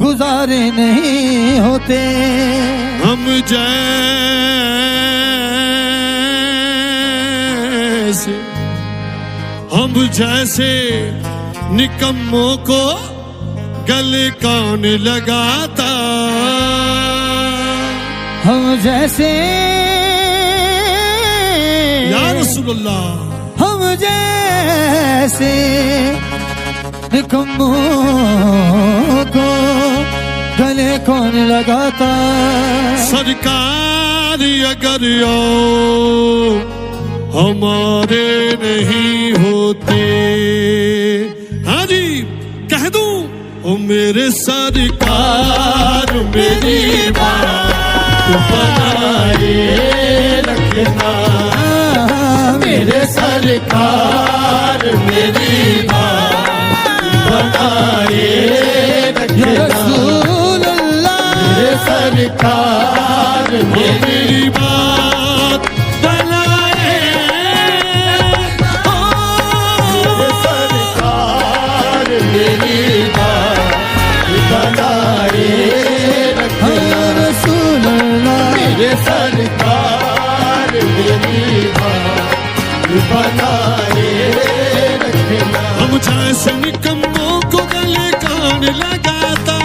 गुजारे नहीं होते। हम जैसे निकम्मों को गले कौन लगाता। हम जैसे या रसूलुल्लाह, हम जैसे निकम्मों को गले कौन लगाता। सरकार अगर यो हमारे नहीं होते, हाँ जी कह दूं, ओ मेरे सरकार मेरी बात बनाए रखना। मेरे सरकार मेरी बात बनाए रखना। रसूल अल्लाह, मेरे सरकार मेरी बात बनाए। मेरे सरकार मेरी बात बनाए रखना। रसूल अल्लाह, मेरे सरकार मेरी बात बनाए रखना। हम जैसे निकम्मों को गले कौन लगाता।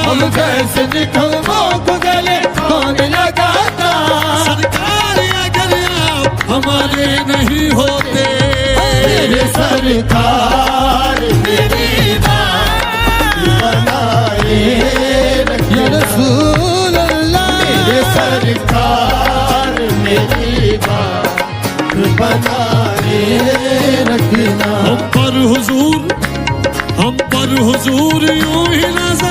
हम जैसे निकम्मों को गले कौन लगाता। सरकार अगर आप हमारे नहीं होते। मेरे सरकार मेरी बात बनाए रखना। या रसूल अल्लाह, मेरे सरकार मेरी बात बनाए रखना। हम पर हुजूर यूं ही नजर